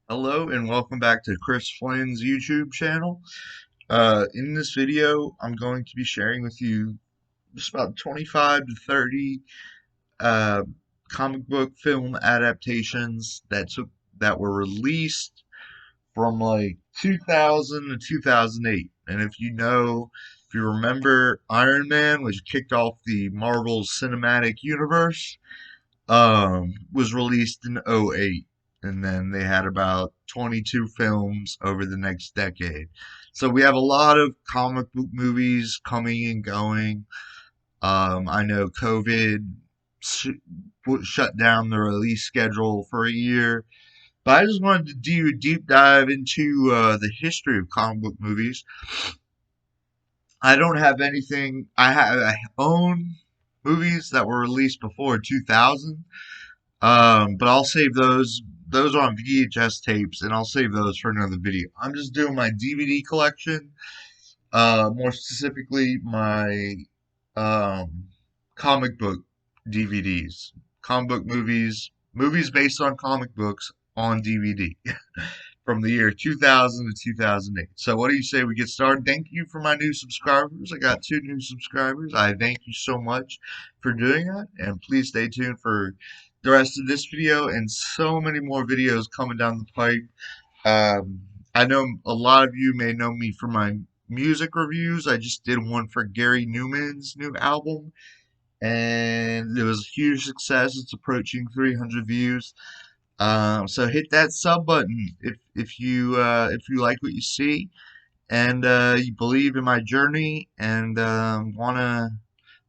Hello and welcome back to Chris Flynn's YouTube channel. In this video, I'm going to be sharing with you just about 25 to 30 uh, comic book film adaptations that were released from like 2000 to 2008. And if you remember Iron Man, which kicked off the Marvel Cinematic Universe, was released in '08, and then they had about 22 films over the next decade. So we have a lot of comic book movies coming and going. I know COVID sh shut down the release schedule for a year, but I just wanted to do a deep dive into the history of comic book movies. I don't have anything. I own movies that were released before 2000. But I'll save those. Those are on VHS tapes, and I'll save those for another video. I'm just doing my DVD collection, more specifically my um, comic book DVDs, comic book movies, movies based on comic books on DVD from the year 2000 to 2008. So, what do you say we get started? Thank you for my new subscribers. I got 2 new subscribers. I thank you so much for doing that, and please stay tuned for the rest of this video and so many more videos coming down the pipe. Um, I know a lot of you may know me for my music reviews. I just did one for Gary Newman's new album, and it was a huge success. It's approaching 300 views. So hit that sub button if you like what you see and you believe in my journey and wanna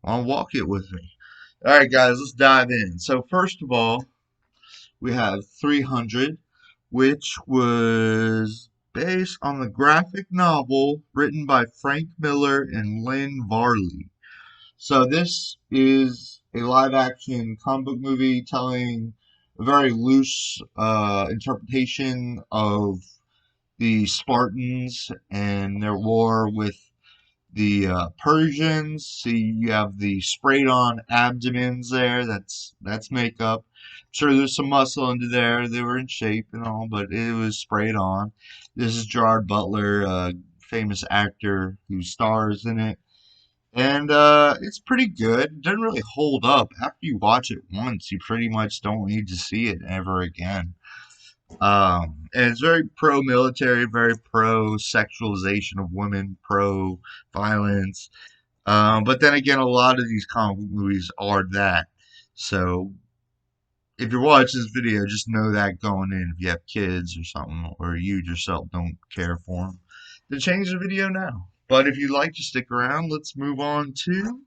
walk it with me. All right, guys, let's dive in. So first of all, we have 300, which was based on the graphic novel written by Frank Miller and Lynn Varley. So this is a live-action comic book movie telling a very loose interpretation of the Spartans and their war with the Persians. See, you have the sprayed-on abdomens there. That's makeup. Sure, there's some muscle under there. They were in shape and all, but it was sprayed on. This is Gerard Butler, a famous actor who stars in it. And it's pretty good. It doesn't really hold up. After you watch it once, you pretty much don't need to see it ever again. And it's very pro-military, very pro-sexualization of women, pro-violence. But then again, a lot of these comic book movies are that. So if you're watching this video, just know that going in. If you have kids or something, or you yourself don't care for them, then change the video now. But if you'd like to stick around, let's move on to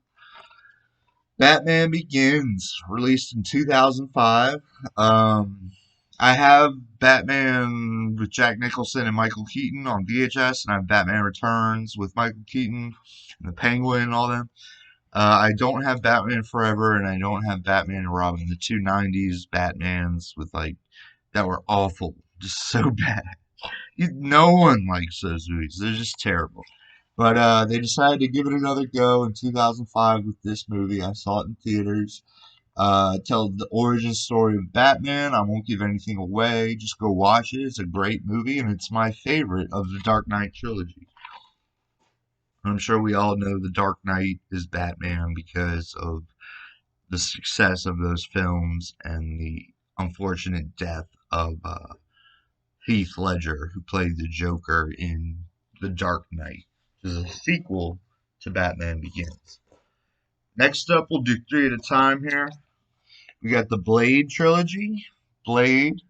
Batman Begins, released in 2005. I have Batman with Jack Nicholson and Michael Keaton on VHS, and I have Batman Returns with Michael Keaton and the Penguin and all them. I don't have Batman Forever, and I don't have Batman and Robin, the two '90s Batmans with like that were awful, just so bad. No one likes those movies; they're just terrible. But they decided to give it another go in 2005 with this movie. I saw it in theaters. Tell the origin story of Batman. I won't give anything away. Just go watch it. It's a great movie, and it's my favorite of the Dark Knight trilogy. I'm sure we all know the Dark Knight is Batman because of the success of those films and the unfortunate death of Heath Ledger, who played the Joker in The Dark Knight, which is a sequel to Batman Begins. Next up, we'll do three at a time here. We got the Blade trilogy, Blade,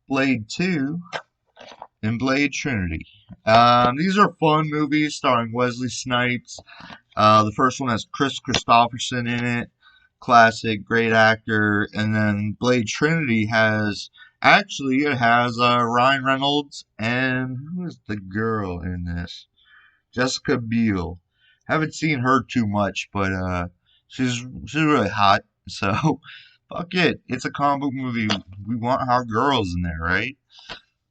Blade 2, and Blade Trinity. These are fun movies starring Wesley Snipes. The first one has Chris Christopherson in it, classic, great actor. And then Blade Trinity it has Ryan Reynolds and who is the girl in this? Jessica Biel. Haven't seen her too much, but she's really hot. So fuck it, it's a comic book movie. We want hot girls in there, right?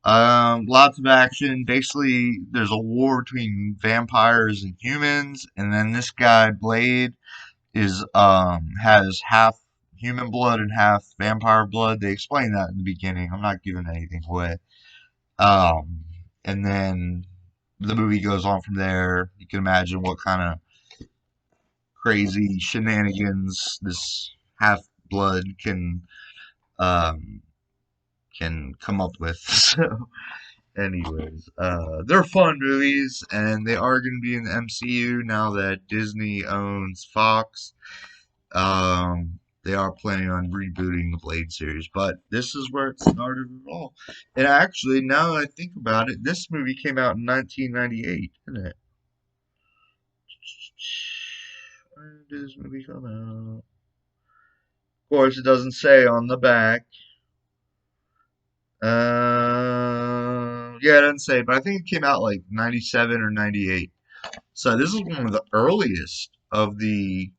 Lots of action. Basically, there's a war between vampires and humans, and then this guy Blade is has half human blood and half vampire blood. They explain that in the beginning. I'm not giving anything away. Um, and then the movie goes on from there. You can imagine what kind of crazy shenanigans this half blood um, can come up with. So, anyways, they're fun movies, and they are going to be in the MCU now that Disney owns Fox. They are planning on rebooting the Blade series, but this is where it started at all. And actually, now that I think about it, this movie came out in 1998, didn't it? When did this movie come out? Of course, it doesn't say on the back. Yeah, it doesn't say, but I think it came out like 97 or 98. So this is one of the earliest of the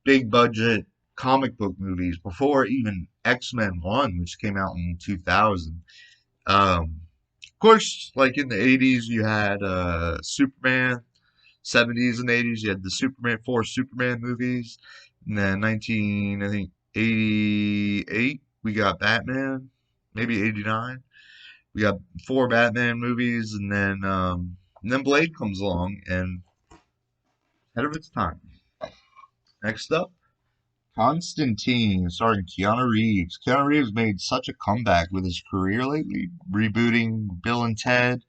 big budget comic book movies before even X-Men 1, which came out in 2000. Of course, like in the 80s, you had Superman. 70s and 80s, you had the Superman, four Superman movies. And then 19, I think 88, we got Batman. Maybe 89. We got four Batman movies, and then Blade comes along and ahead of its time. Next up, Constantine, starring Keanu Reeves. Keanu Reeves made such a comeback with his career lately, rebooting Bill and Ted.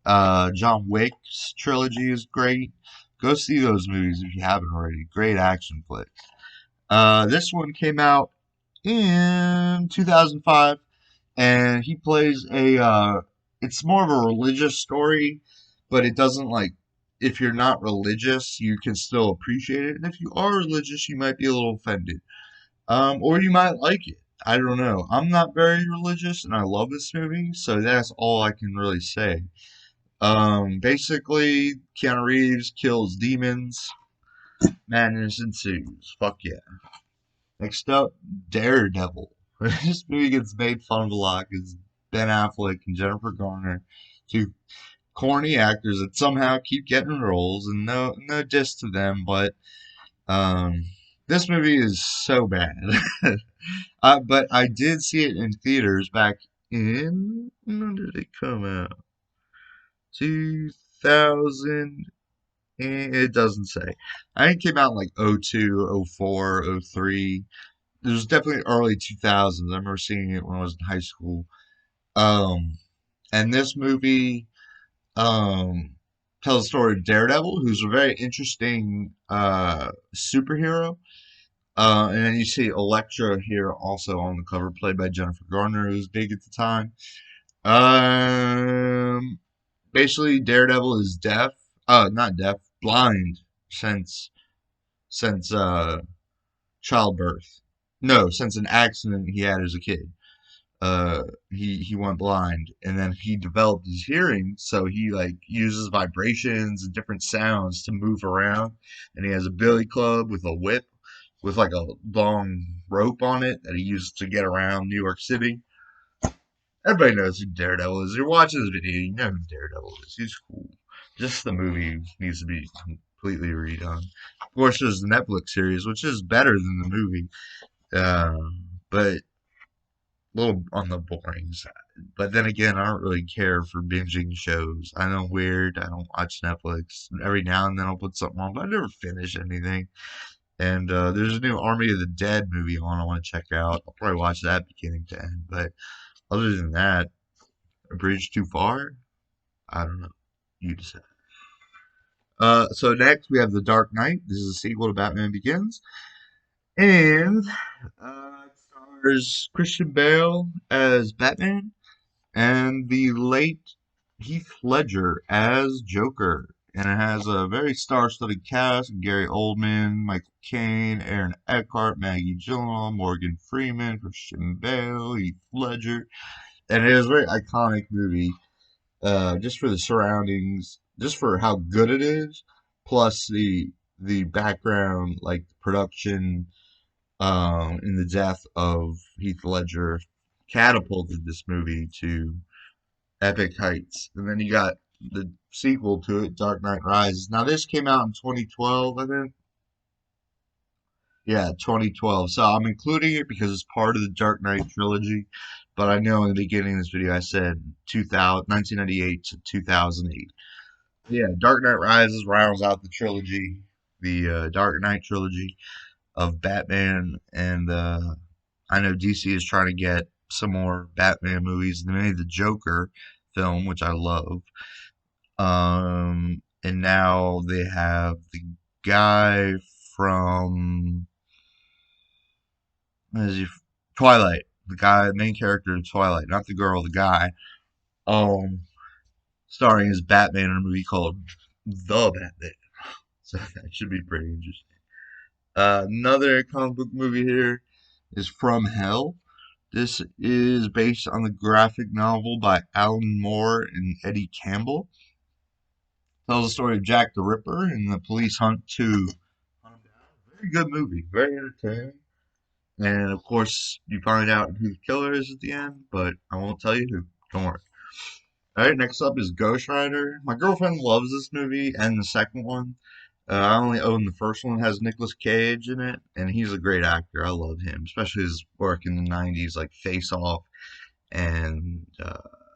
John Wick's trilogy is great. Go see those movies if you haven't already. Great action flicks. This one came out in 2005, and he plays it's more of a religious story, but it doesn't like, if you're not religious, you can still appreciate it. And if you are religious, you might be a little offended. Or you might like it. I don't know. I'm not very religious, and I love this movie, so that's all I can really say. Basically, Keanu Reeves kills demons, madness ensues. Fuck yeah. Next up, Daredevil. This movie gets made fun of a lot because Ben Affleck and Jennifer Garner, two corny actors that somehow keep getting roles, and no diss to them, but um, this movie is so bad. But I did see it in theaters back in, when did it come out? 2000. It doesn't say. I think it came out in like '02, '04, '03. It was definitely early 2000s. I remember seeing it when I was in high school. Um, and this movie um, tells the story of Daredevil, who's a very interesting superhero. And then you see Elektra here also on the cover, played by Jennifer Garner, who was big at the time. Um, Basically, Daredevil is deaf. Not deaf, blind since since childbirth. No, since an accident he had as a kid. He went blind, and then he developed his hearing, so he like uses vibrations and different sounds to move around. And he has a billy club with a whip with like a long rope on it that he uses to get around New York City. Everybody knows who Daredevil is. You're watching this video, you know who Daredevil is. He's cool. Just the movie needs to be completely redone. Of course, there's the Netflix series, which is better than the movie, but a little on the boring side. But then again, I don't really care for binging shows. I know I'm weird. I don't watch Netflix. Every now and then I'll put something on, but I never finish anything. And there's a new Army of the Dead movie on I want to check out. I'll probably watch that beginning to end. But other than that, a bridge too far? I don't know. You decide. So next we have The Dark Knight. This is a sequel to Batman Begins. And it stars Christian Bale as Batman and the late Heath Ledger as Joker. And it has a very star-studded cast: Gary Oldman, Michael Caine, Aaron Eckhart, Maggie Gyllenhaal, Morgan Freeman, Christian Bale, Heath Ledger. And it is a very iconic movie, just for the surroundings, just for how good it is, plus the background, like the production, and the death of Heath Ledger catapulted this movie to epic heights. And then you got the sequel to it, Dark Knight Rises. Now this came out in 2012, I think. Yeah, 2012. So I'm including it because it's part of the Dark Knight trilogy. But I know in the beginning of this video I said 2000, 1998 to 2008. Yeah, Dark Knight Rises rounds out the trilogy, the Dark Knight trilogy of Batman, and I know DC is trying to get some more Batman movies. They made the Joker film, which I love, and now they have the guy from what is he? Twilight, the guy, main character in Twilight, not the girl, the guy, um, starring as Batman in a movie called The Batman. So that should be pretty interesting. Another comic book movie here is From Hell. This is based on the graphic novel by Alan Moore and Eddie Campbell. Tells the story of Jack the Ripper and the police hunt to hunt him down. Very good movie, very entertaining. And of course, you find out who the killer is at the end, but I won't tell you who. Don't worry. Alright, next up is Ghost Rider. My girlfriend loves this movie and the second one. I only own the first one. It has Nicolas Cage in it, and he's a great actor. I love him, especially his work in the 90s, like Face Off and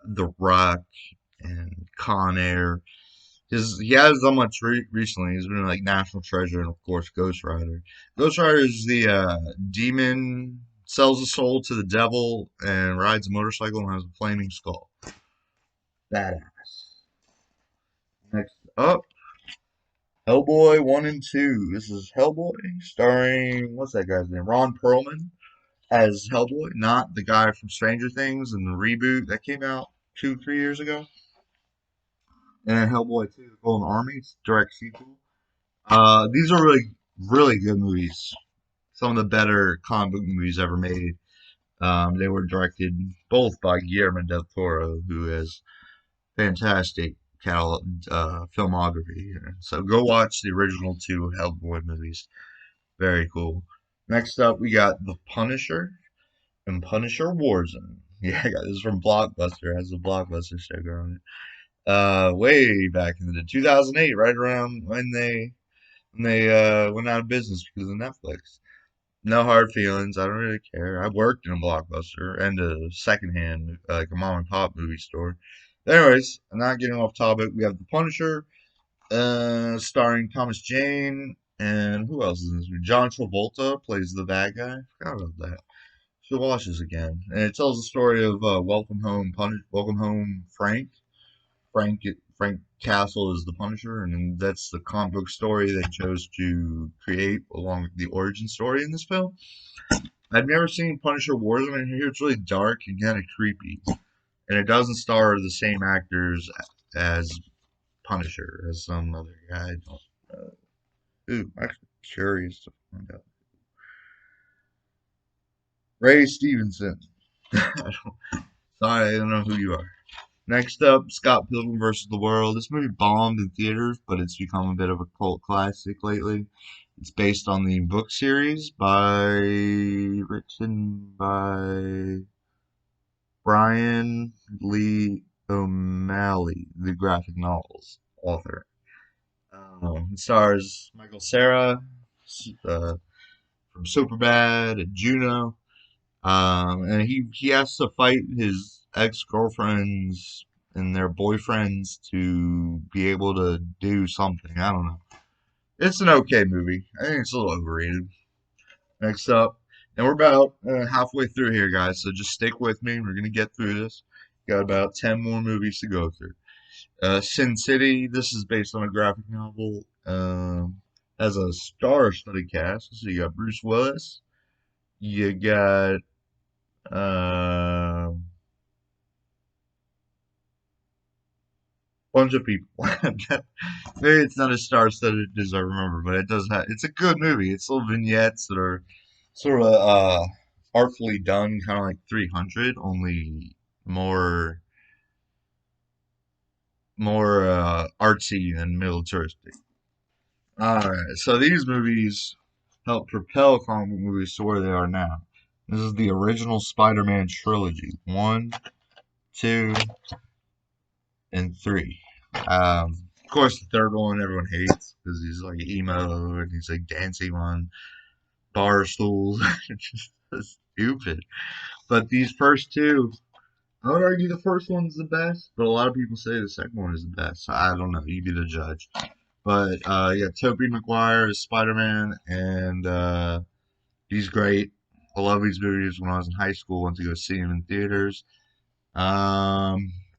The Rock and Con Air. He has done much recently. He's been like National Treasure and of course Ghost Rider. Ghost Rider is the demon sells a soul to the devil and rides a motorcycle and has a flaming skull. Badass. Next up, Hellboy 1 and 2. This is Hellboy starring what's that guy's name? Ron Perlman as Hellboy, not the guy from Stranger Things and the reboot that came out 2, 3 years ago. And then Hellboy 2, The Golden Army, it's a direct sequel. These are really good movies. Some of the better comic book movies ever made. They were directed both by Guillermo del Toro, who has fantastic filmography. So go watch the original two Hellboy movies. Very cool. Next up, we got The Punisher and Punisher Warzone. Yeah, I got this from Blockbuster. It has a Blockbuster sticker on it. Way back in the 2008, right around when they went out of business because of Netflix. No hard feelings. I don't really care. I worked in a Blockbuster and a secondhand, like a mom and pop movie store. Anyways, I'm not getting off topic. We have The Punisher, starring Thomas Jane, and who else is in this movie? John Travolta plays the bad guy. Forgot about that. Should watch this again. And it tells the story of Welcome Home Frank. Frank Castle is the Punisher, and that's the comic book story they chose to create along with the origin story in this film. I've never seen Punisher Warzone, and I hear it's really dark and kind of creepy, and it doesn't star the same actors as Punisher as some other guy. I don't know. Ooh, I'm actually curious to find out. Ray Stevenson. Sorry, I don't know who you are. Next up, Scott Pilgrim vs. the World. This movie bombed in theaters, but it's become a bit of a cult classic lately. It's based on the book series written by Brian Lee O'Malley, the graphic novels author. It stars Michael Cera uh, from Superbad and Juno. And he has to fight his ex-girlfriends and their boyfriends to be able to do something. I don't know. It's an okay movie. I think it's a little overrated. Next up, and we're about halfway through here, guys. So just stick with me. We're gonna get through this. Got about 10 more movies to go through. Sin City. This is based on a graphic novel. Has a star-studded cast. So you got Bruce Willis. You got um bunch of people. Maybe it's not as star-studded as I remember, but it does have. It's a good movie. It's little vignettes that are sort of artfully done, kind of like 300, only more artsy and militaristic. Alright, so these movies helped propel comic book movies to where they are now. This is the original Spider-Man trilogy. One, two, and three. Of course, the third one everyone hates because he's like emo and he's like dancing one. bar stools. It's just so stupid. But these first two, I would argue the first one's the best, but a lot of people say the second one is the best. I don't know. You be the judge. But yeah, Tobey Maguire is Spider-Man, and he's great. I love these movies. When I was in high school, went to go see them in theaters.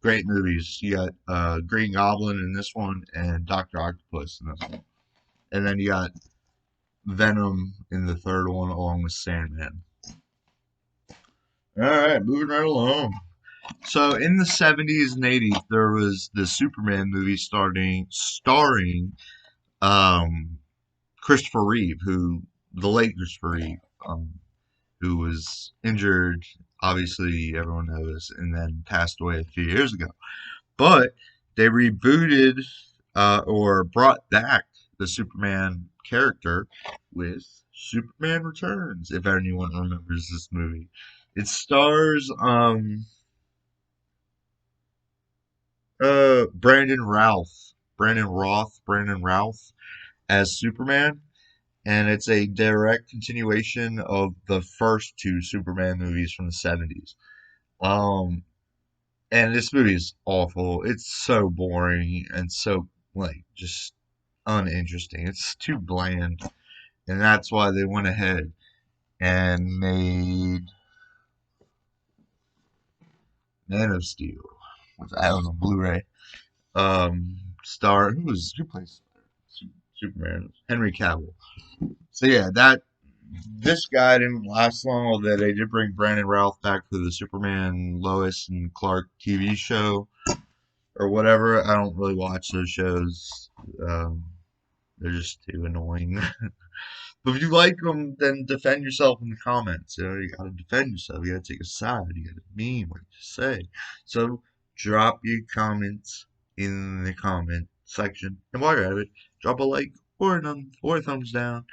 Great movies. You got Green Goblin in this one, and Doctor Octopus in this one, and then you got Venom in the third one, along with Sandman. All right, moving right along. So in the 70s and 80s, there was the Superman movie starring um, Christopher Reeve, the late Christopher Reeve, who was injured, obviously everyone knows, and then passed away a few years ago. But they rebooted or brought back the Superman character with Superman Returns, if anyone remembers this movie. It stars Brandon Routh as Superman, and it's a direct continuation of the first two Superman movies from the 70s. Um, and this movie is awful. It's so boring and so like just uninteresting. It's too bland, and that's why they went ahead and made Man of Steel, which I own on Blu-ray. Who plays Superman? Henry Cavill. So yeah, that this guy didn't last long, although they did bring Brandon Routh back for the Superman Lois and Clark TV show or whatever. I don't really watch those shows. Um, they're just too annoying. But if you like them, then defend yourself in the comments. You gotta defend yourself. You gotta take a side. You gotta mean what you say. So drop your comments in the comment section. And while you're at it, drop a like or a thumbs down.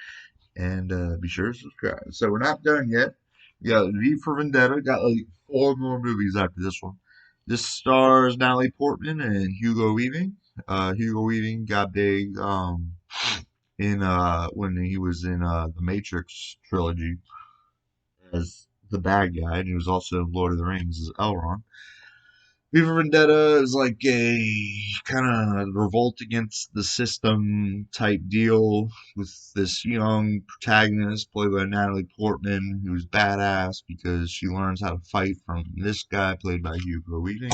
And be sure to subscribe. So we're not done yet. We got V for Vendetta. Got like four more movies after this one. This stars Natalie Portman and Hugo Weaving. Hugo Weaving got big in when he was in the Matrix trilogy as the bad guy, and he was also in Lord of the Rings as Elrond. V for Vendetta is like a kind of revolt against the system type deal with this young protagonist played by Natalie Portman, who's badass because she learns how to fight from this guy played by Hugo Weaving.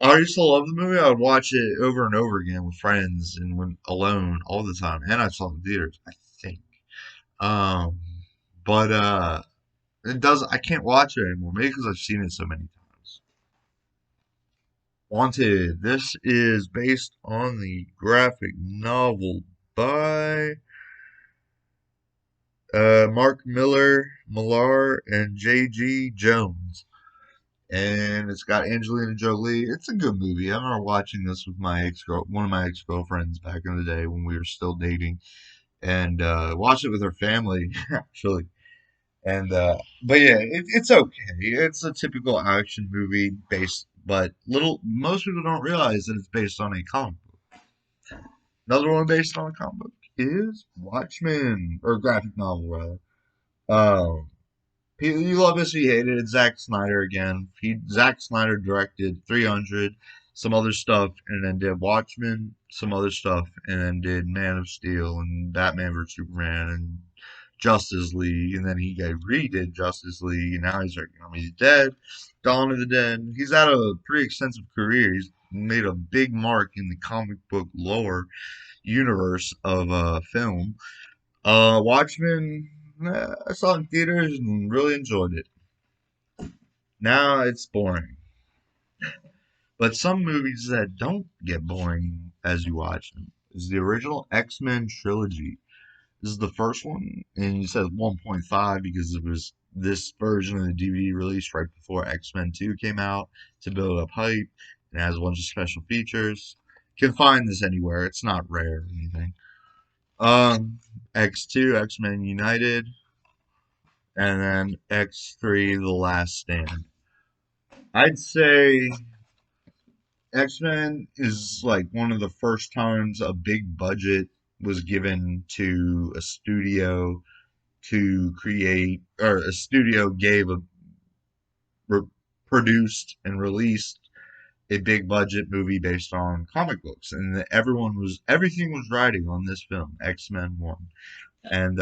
I used to love the movie. I would watch it over and over again with friends and when alone all the time. And I saw it in theaters, I think. Um, but I can't watch it anymore. Maybe because I've seen it so many times. Wanted. This is based on the graphic novel by Millar, and J.G. Jones. And it's got Angelina Jolie. It's a good movie. I remember watching this with one of my ex girlfriends back in the day when we were still dating, and watched it with her family actually. And but yeah, it's okay. It's a typical action movie based, but most people don't realize that it's based on a comic book. Another one based on a comic book is Watchmen, or graphic novel rather. Um, you love this, you hate it. It's Zack Snyder again. Zack Snyder directed 300, some other stuff, and then did Watchmen, some other stuff, and then did Man of Steel and Batman vs Superman and Justice League, and then he redid Justice League, and now he's working on He's Dead, Dawn of the Dead. He's had a pretty extensive career. He's made a big mark in the comic book lore universe of film. Watchmen, I saw it in theaters and really enjoyed it. Now it's boring. But some movies that don't get boring as you watch them is the original X-Men trilogy. This is the first one, and you said 1.5 because it was this version of the DVD released right before X-Men 2 came out to build up hype. It has a bunch of special features. You can find this anywhere. It's not rare or anything. X2, X-Men United, and then X3, The Last Stand. I'd say X-Men is like one of the first times a big budget was given to a studio to create, or a studio gave a re- produced and released a big budget movie based on comic books, and everything was riding on this film, X-Men 1. And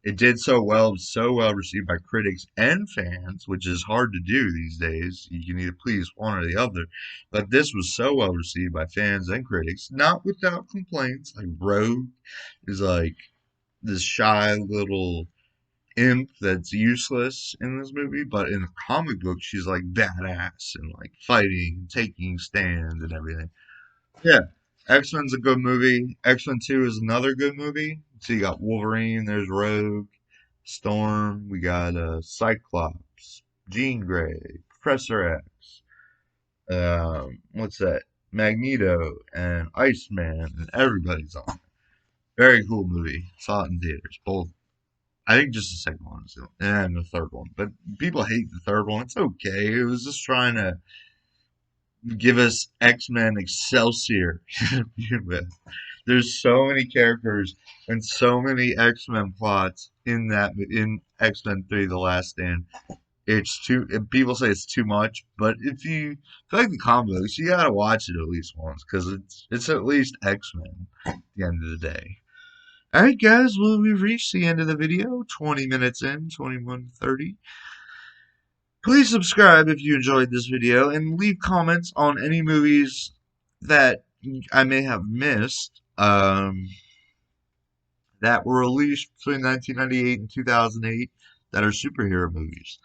it did so well, it was so well received by critics and fans, which is hard to do these days. You can either please one or the other. But this was so well received by fans and critics, not without complaints. Like Rogue is like this shy little imp that's useless in this movie, but in the comic book she's like badass and like fighting, taking stands and everything. Yeah. X-Men's a good movie. X-Men 2 is another good movie. So you got Wolverine, there's Rogue, Storm, we got Cyclops, Jean Grey, Professor X, what's that? Magneto and Iceman, and everybody's on it. Very cool movie. Saw it in theaters. Both. I think just the second one is and the third one. But people hate the third one. It's okay. It was just trying to give us X-Men Excelsior to begin with. There's so many characters and so many X-Men plots in X-Men 3: The Last Stand. It's too people say it's too much, but if you like the comics, you gotta watch it at least once because it's at least X-Men at the end of the day. Alright guys, well we've reached the end of the video, 20 minutes in, 21:30. Please subscribe if you enjoyed this video and leave comments on any movies that I may have missed that were released between 1998 and 2008 that are superhero movies.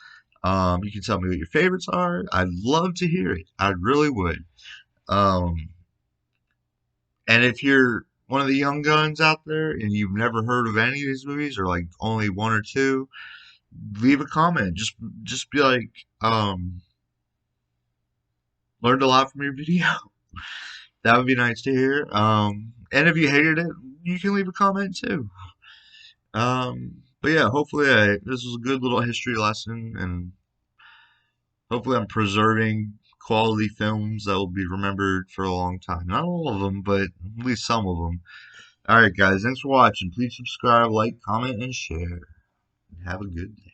You can tell me what your favorites are. I'd love to hear it. I really would. Um, and if you're one of the young guns out there and you've never heard of any of these movies or like only one or two, leave a comment. Just be like, learned a lot from your video. That would be nice to hear. And if you hated it, you can leave a comment too. But yeah, hopefully this was a good little history lesson, and hopefully I'm preserving quality films that will be remembered for a long time. Not all of them, but at least some of them. Alright guys, thanks for watching. Please subscribe, like, comment, and share. And have a good day.